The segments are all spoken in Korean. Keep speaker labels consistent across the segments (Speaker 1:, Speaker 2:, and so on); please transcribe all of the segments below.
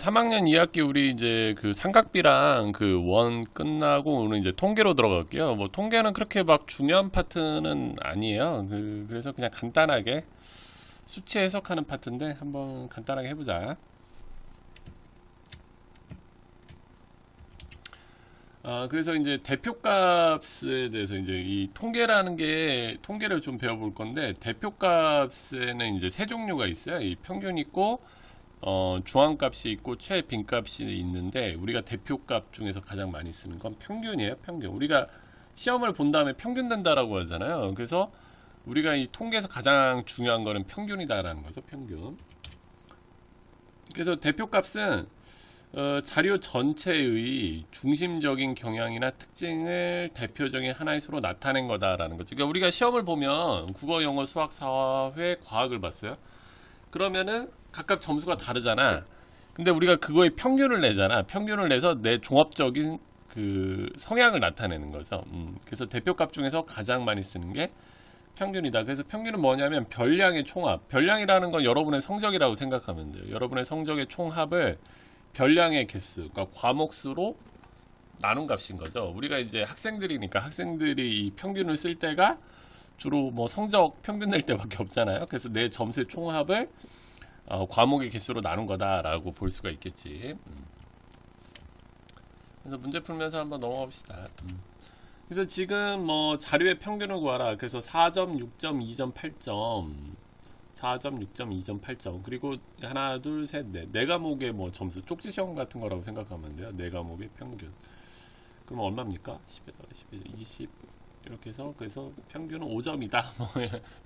Speaker 1: 3학년 2학기 우리 이제 그 삼각비랑 그 원 끝나고 오늘 이제 통계로 들어갈게요. 뭐 통계는 그렇게 막 중요한 파트는 아니에요. 그래서 그냥 간단하게 수치 해석하는 파트인데 한번 간단하게 해보자. 그래서 이제 대표값에 대해서 이제 이 통계라는 게 통계를 좀 배워볼 건데 대표값에는 이제 세 종류가 있어요. 이 평균 있고 중앙값이 있고 최빈값이 있는데 우리가 대표값 중에서 가장 많이 쓰는 건 평균이에요. 평균. 우리가 시험을 본 다음에 평균 된다라고 하잖아요. 그래서 우리가 이 통계에서 가장 중요한 거는 평균이다라는 거죠. 평균. 그래서 대표값은 자료 전체의 중심적인 경향이나 특징을 대표적인 하나의 수로 나타낸 거다라는 거죠. 그러니까 우리가 시험을 보면 국어, 영어, 수학, 사회, 과학을 봤어요. 그러면은 각각 점수가 다르잖아. 근데 우리가 그거의 평균을 내잖아. 평균을 내서 내 종합적인 그 성향을 나타내는 거죠. 그래서 대표값 중에서 가장 많이 쓰는 게 평균이다. 그래서 평균은 뭐냐면 별량의 총합. 별량이라는 건 여러분의 성적이라고 생각하면 돼요. 여러분의 성적의 총합을 별량의 개수, 그러니까 과목 수로 나눈 값인 거죠. 우리가 이제 학생들이니까 학생들이 이 평균을 쓸 때가 주로 뭐 성적 평균 낼 때밖에 없잖아요. 그래서 내 점수의 총합을 과목의 개수로 나눈 거다라고 볼 수가 있겠지. 그래서 문제 풀면서 한번 넘어갑시다. 그래서 지금 뭐 자료의 평균을 구하라. 그래서 4점, 6점, 2점, 8점. 4점, 6점, 2점, 8점. 그리고 하나, 둘, 셋, 넷. 네 과목의 뭐 점수, 쪽지 시험 같은 거라고 생각하면 돼요. 네 과목의 평균. 그럼 얼마입니까? 10에다가 11, 20 이렇게 해서 그래서 평균은 5점이다. 뭐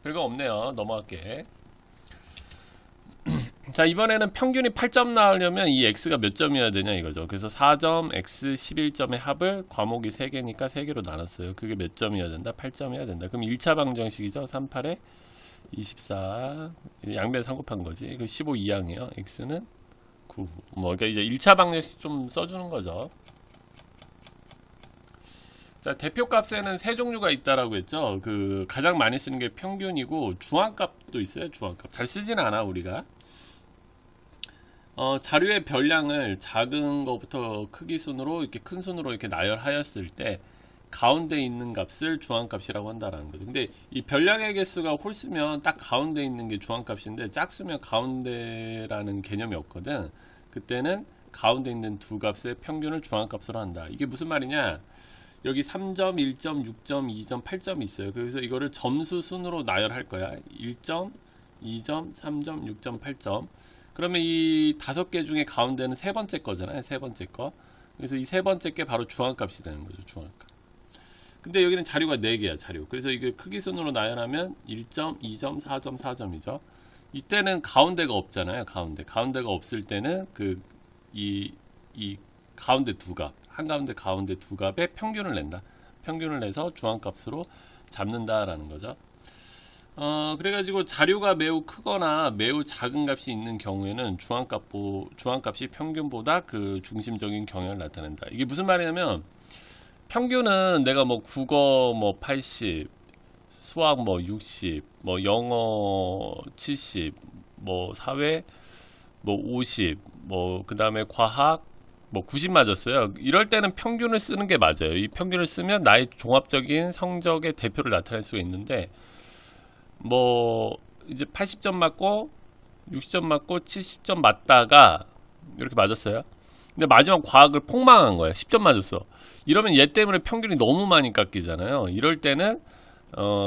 Speaker 1: 별거 없네요. 넘어갈게. 자, 이번에는 평균이 8점 나오려면 이 x가 몇 점이어야 되냐 이거죠. 그래서 4점, x 11점의 합을 과목이 3개니까 3개로 나눴어요. 그게 몇 점이어야 된다? 8점이어야 된다. 그럼 1차 방정식이죠. 3, 8에 24 양변 상곱한 거지. 이거 15 2항이에요. x는 9. 뭐 그러니까 이제 1차 방정식 좀 써주는 거죠. 자, 대표값에는 세 종류가 있다라고 했죠. 그 가장 많이 쓰는 게 평균이고 중앙값도 있어요. 중앙값 잘 쓰진 않아 우리가. 자료의 별량을 작은 것부터 크기 순으로 이렇게 큰 순으로 이렇게 나열하였을 때 가운데 있는 값을 중앙값이라고 한다라는 거죠. 근데 이 별량의 개수가 홀수면 딱 가운데 있는 게 중앙값인데 짝수면 가운데라는 개념이 없거든. 그때는 가운데 있는 두 값의 평균을 중앙값으로 한다. 이게 무슨 말이냐? 여기 3점, 1점, 6점, 2점, 8점이 있어요. 그래서 이거를 점수 순으로 나열할 거야. 1점, 2점, 3점, 6점, 8점. 그러면 이 5개 중에 가운데는 세 번째 거잖아요. 세 번째 거. 그래서 이 세 번째 게 바로 중앙값이 되는 거죠. 중앙값. 근데 여기는 자료가 4개야. 자료. 그래서 이게 크기 순으로 나열하면 1점, 2점, 4점, 4점이죠. 이때는 가운데가 없잖아요. 가운데가 없을 때는 이 가운데 두 값. 한가운데 가운데 두 값의 평균을 낸다. 평균을 내서 중앙값으로 잡는다라는 거죠. 그래가지고 자료가 매우 크거나 매우 작은 값이 있는 경우에는 중앙값이 평균보다 그 중심적인 경향을 나타낸다. 이게 무슨 말이냐면 평균은 내가 뭐 국어 뭐 80, 수학 뭐 60, 뭐 영어 70, 뭐 사회 뭐 50, 뭐 그 다음에 과학 뭐 90 맞았어요. 이럴 때는 평균을 쓰는 게 맞아요. 이 평균을 쓰면 나의 종합적인 성적의 대표를 나타낼 수가 있는데 뭐 이제 80점 맞고 60점 맞고 70점 맞다가 이렇게 맞았어요. 근데 마지막 과학을 폭망한 거예요. 10점 맞았어. 이러면 얘 때문에 평균이 너무 많이 깎이잖아요. 이럴 때는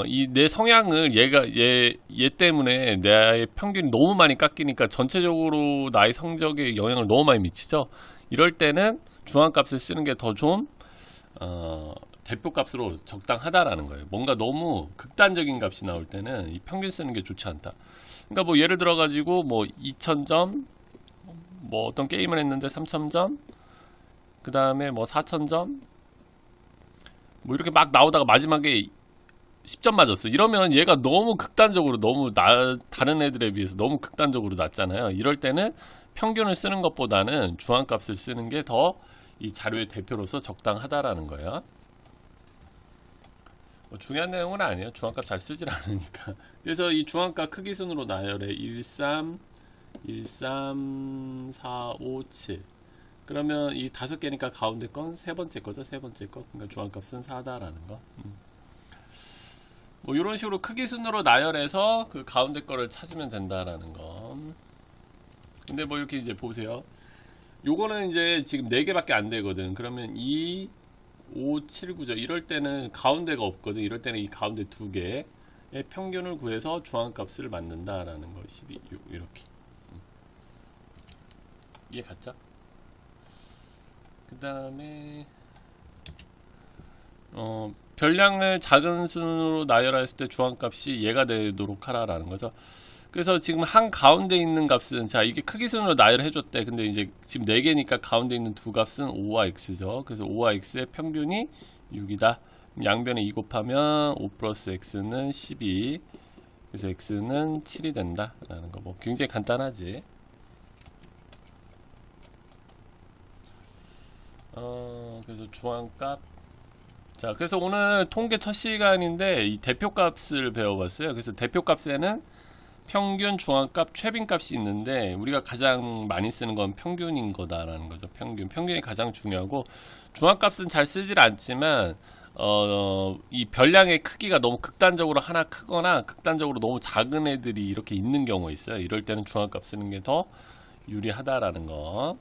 Speaker 1: 이 내 성향을 얘 때문에 내 평균이 너무 많이 깎이니까 전체적으로 나의 성적에 영향을 너무 많이 미치죠. 이럴 때는 중앙값을 쓰는 게 더 좀 대표값으로 적당하다라는 거예요. 뭔가 너무 극단적인 값이 나올 때는 이 평균 쓰는 게 좋지 않다. 그러니까 뭐 예를 들어 가지고 뭐 2000점 뭐 어떤 게임을 했는데 3000점 그 다음에 뭐 4000점 뭐 이렇게 막 나오다가 마지막에 10점 맞았어. 이러면 얘가 너무 극단적으로 다른 애들에 비해서 너무 극단적으로 낮잖아요. 이럴 때는 평균을 쓰는 것보다는 중앙값을 쓰는 게 더 이 자료의 대표로서 적당하다라는 거예요. 뭐 중요한 내용은 아니에요. 중앙값 잘 쓰질 않으니까. 그래서 이 중앙값 크기 순으로 나열해 1, 3, 1, 3, 4, 5, 7. 그러면 이 5개니까 가운데 건 세 번째 거죠. 세 번째 거. 그러니까 주황값은 4다라는 거. 뭐 이런 식으로 크기 순으로 나열해서 그 가운데 거를 찾으면 된다라는 거. 근데 뭐 이렇게 이제 보세요. 요거는 이제 지금 4개밖에 안 되거든. 그러면 2, 5, 7, 9죠. 이럴 때는 가운데가 없거든. 이럴 때는 이 가운데 2개의 평균을 구해서 중앙값을 만든다라는 거. 12, 6 이렇게. 이해 갔죠? 그 다음에 별량을 작은 순으로 나열했을 때 주황값이 얘가 되도록 하라라는 거죠. 그래서 지금 한 가운데 있는 값은 자 이게 크기 순으로 나열해 줬대. 근데 이제 지금 4개니까 가운데 있는 두 값은 5와 x죠. 그래서 5와 x의 평균이 6이다. 양변에 2 곱하면 5 플러스 x는 12. 그래서 x는 7이 된다 라는 거. 뭐 굉장히 간단하지. 그래서 주황값. 자, 그래서 오늘 통계 첫 시간인데 이 대표값을 배워봤어요. 그래서 대표값에는 평균, 중앙값, 최빈값이 있는데 우리가 가장 많이 쓰는 건 평균인 거다라는 거죠. 평균이 가장 중요하고 중앙값은 잘 쓰질 않지만 이 별량의 크기가 너무 극단적으로 하나 크거나 극단적으로 너무 작은 애들이 이렇게 있는 경우가 있어요. 이럴 때는 중앙값 쓰는 게 더 유리하다라는 거.